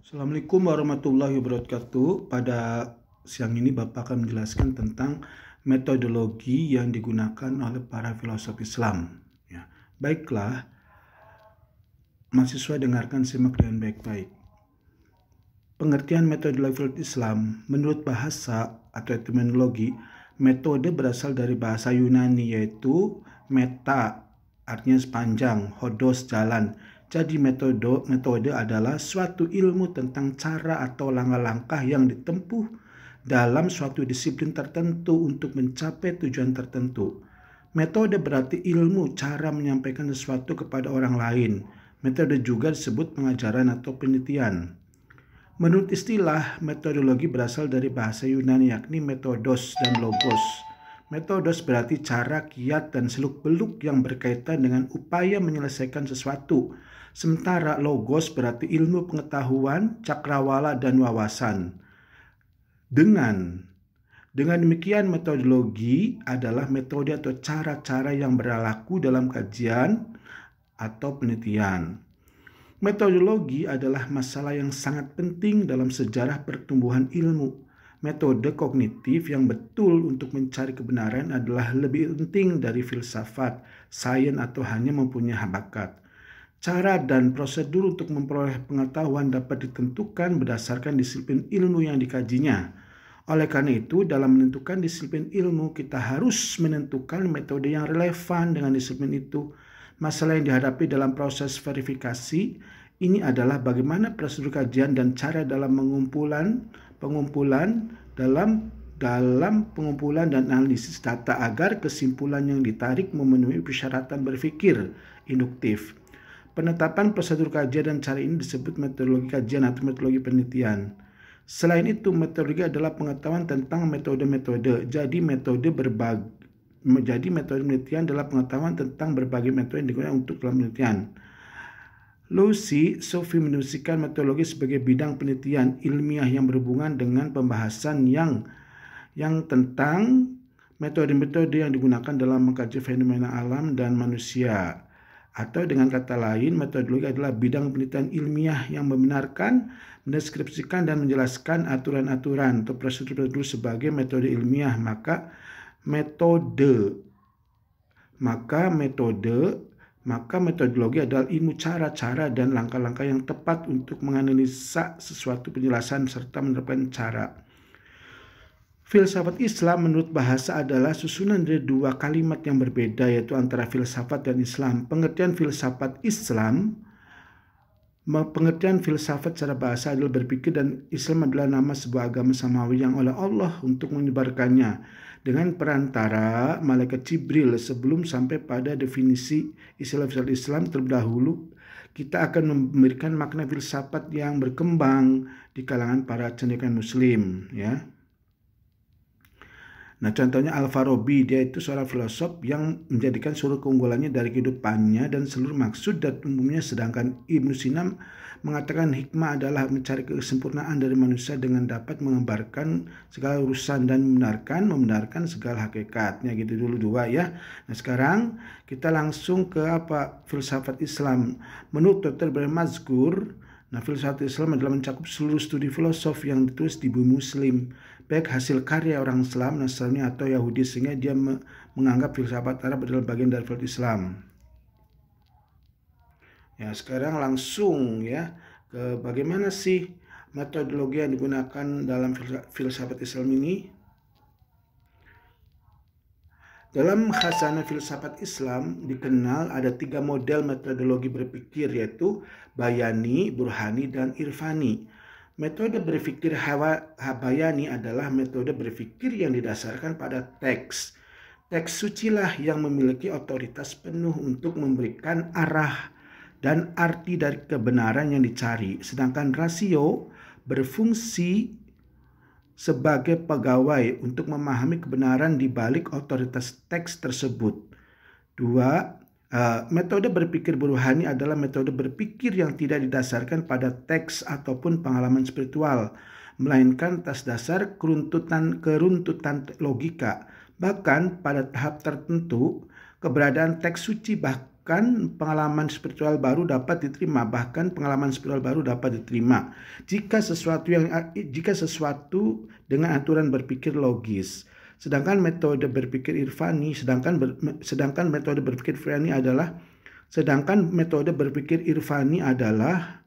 Assalamualaikum warahmatullahi wabarakatuh. Pada siang ini Bapak akan menjelaskan tentang metodologi yang digunakan oleh para filosof Islam. Ya. Baiklah, mahasiswa dengarkan, simak dengan baik-baik. Pengertian metodologi Islam menurut bahasa atau etimologi, metode berasal dari bahasa Yunani yaitu meta, artinya sepanjang, hodos jalan. Jadi metode adalah suatu ilmu tentang cara atau langkah-langkah yang ditempuh dalam suatu disiplin tertentu untuk mencapai tujuan tertentu. Metode berarti ilmu cara menyampaikan sesuatu kepada orang lain. Metode juga disebut pengajaran atau penelitian. Menurut istilah, metodologi berasal dari bahasa Yunani yakni metodos dan logos. Metodos berarti cara, kiat, dan seluk-beluk yang berkaitan dengan upaya menyelesaikan sesuatu. Sementara logos berarti ilmu pengetahuan, cakrawala, dan wawasan. Dengan demikian, metodologi adalah metode atau cara-cara yang berlaku dalam kajian atau penelitian. Metodologi adalah masalah yang sangat penting dalam sejarah pertumbuhan ilmu. Metode kognitif yang betul untuk mencari kebenaran adalah lebih penting dari filsafat, sains, atau hanya mempunyai bakat. Cara dan prosedur untuk memperoleh pengetahuan dapat ditentukan berdasarkan disiplin ilmu yang dikajinya. Oleh karena itu, dalam menentukan disiplin ilmu, kita harus menentukan metode yang relevan dengan disiplin itu. Masalah yang dihadapi dalam proses verifikasi ini adalah bagaimana prosedur kajian dan cara dalam pengumpulan dan analisis data agar kesimpulan yang ditarik memenuhi persyaratan berpikir induktif. Penetapan prosedur kajian dan cara ini disebut metodologi kajian atau metodologi penelitian. Selain itu, metodologi adalah pengetahuan tentang metode-metode. Jadi metode penelitian adalah pengetahuan tentang berbagai metode yang digunakan untuk dalam penelitian. Sophie mendefinisikan metodologi sebagai bidang penelitian ilmiah yang berhubungan dengan pembahasan yang tentang metode-metode yang digunakan dalam mengkaji fenomena alam dan manusia. Atau dengan kata lain, metodologi adalah bidang penelitian ilmiah yang membenarkan, mendeskripsikan, dan menjelaskan aturan-aturan atau prosedur-prosedur sebagai metode ilmiah. Maka metodologi adalah ilmu cara-cara dan langkah-langkah yang tepat untuk menganalisa sesuatu penjelasan serta menerapkan cara. Filsafat Islam menurut bahasa adalah susunan dari dua kalimat yang berbeda, yaitu antara filsafat dan Islam. Pengertian filsafat secara bahasa adalah berpikir, dan Islam adalah nama sebuah agama samawi yang oleh Allah untuk menyebarkannya dengan perantara malaikat Jibril. Sebelum sampai pada definisi istilah filsafat Islam terlebih dahulu, kita akan memberikan makna filsafat yang berkembang di kalangan para cendekiawan Muslim, ya. Nah, contohnya Al-Farabi, dia itu seorang filosof yang menjadikan seluruh keunggulannya dari kehidupannya dan seluruh maksud dan umumnya, sedangkan Ibnu Sina mengatakan hikmah adalah mencari kesempurnaan dari manusia dengan dapat mengembarkan segala urusan dan membenarkan segala hakikatnya. Gitu dulu dua, ya. Nah, sekarang kita langsung ke filsafat Islam. Menurut Dr. Ibrahim Mazkur, filsafat Islam adalah mencakup seluruh studi filosof yang ditulis di bumi Muslim, baik hasil karya orang Islam, Nasrani, atau Yahudi, sehingga dia menganggap filsafat Arab adalah bagian dari filsafat Islam. Ya, sekarang langsung, ya, ke bagaimana sih metodologi yang digunakan dalam filsafat Islam ini. Dalam khazanah filsafat Islam dikenal ada 3 model metodologi berpikir, yaitu bayani, burhani, dan irfani. Metode berpikir bayani adalah metode berpikir yang didasarkan pada teks. Teks sucilah yang memiliki otoritas penuh untuk memberikan arah dan arti dari kebenaran yang dicari. Sedangkan rasio berfungsi sebagai pegawai untuk memahami kebenaran di balik otoritas teks tersebut. 2. Metode berpikir burhani adalah metode berpikir yang tidak didasarkan pada teks ataupun pengalaman spiritual, melainkan atas dasar keruntutan logika. Bahkan pada tahap tertentu, keberadaan teks suci bahkan pengalaman spiritual baru dapat diterima, jika sesuatu dengan aturan berpikir logis. Sedangkan metode berpikir irfani adalah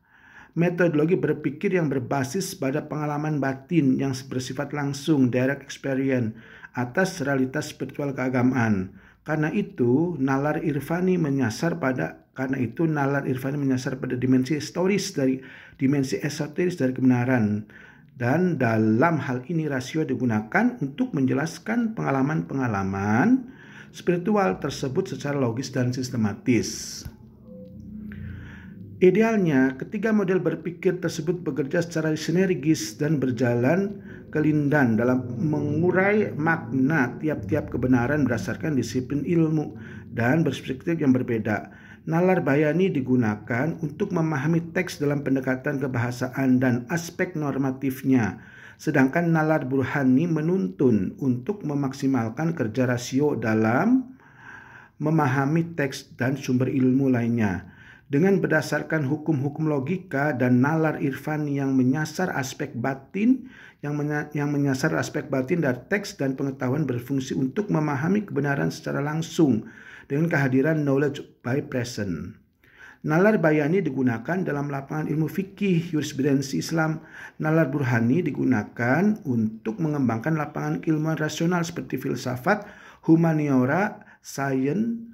metodologi berpikir yang berbasis pada pengalaman batin yang bersifat langsung, direct experience, atas realitas spiritual keagamaan. Karena itu, nalar irfani menyasar pada dimensi esoteris dari kebenaran. Dan dalam hal ini rasio digunakan untuk menjelaskan pengalaman-pengalaman spiritual tersebut secara logis dan sistematis. Idealnya, ketiga model berpikir tersebut bekerja secara sinergis dan berjalan kelindan dalam mengurai makna tiap-tiap kebenaran berdasarkan disiplin ilmu dan perspektif yang berbeda. Nalar bayani digunakan untuk memahami teks dalam pendekatan kebahasaan dan aspek normatifnya, sedangkan nalar burhani menuntun untuk memaksimalkan kerja rasio dalam memahami teks dan sumber ilmu lainnya. Dengan berdasarkan hukum-hukum logika dan nalar irfani yang menyasar aspek batin dari teks dan pengetahuan berfungsi untuk memahami kebenaran secara langsung dengan kehadiran knowledge by present. Nalar bayani digunakan dalam lapangan ilmu fikih, jurisprudensi Islam. Nalar burhani digunakan untuk mengembangkan lapangan keilmuan rasional seperti filsafat, humaniora, sains.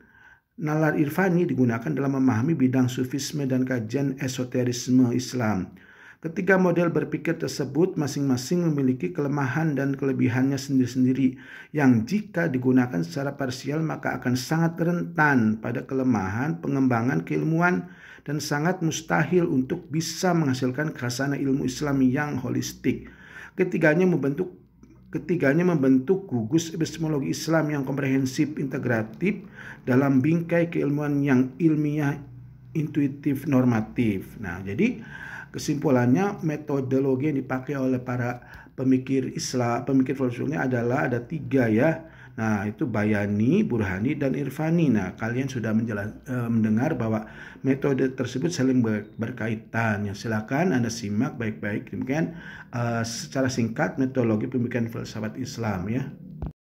Nalar irfani digunakan dalam memahami bidang sufisme dan kajian esoterisme Islam. Ketiga model berpikir tersebut masing-masing memiliki kelemahan dan kelebihannya sendiri-sendiri, yang jika digunakan secara parsial maka akan sangat rentan pada kelemahan pengembangan keilmuan dan sangat mustahil untuk bisa menghasilkan khasana ilmu Islam yang holistik. Ketiganya membentuk gugus epistemologi Islam yang komprehensif, integratif dalam bingkai keilmuan yang ilmiah, intuitif, normatif. Nah, jadi kesimpulannya metodologi yang dipakai oleh para pemikir filsufnya adalah ada 3 ya. Nah, itu bayani, burhani, dan irfani. Nah, kalian sudah mendengar bahwa metode tersebut saling berkaitan. Ya, silakan Anda simak baik-baik. Demikian secara singkat metodologi pemikiran filsafat Islam ya.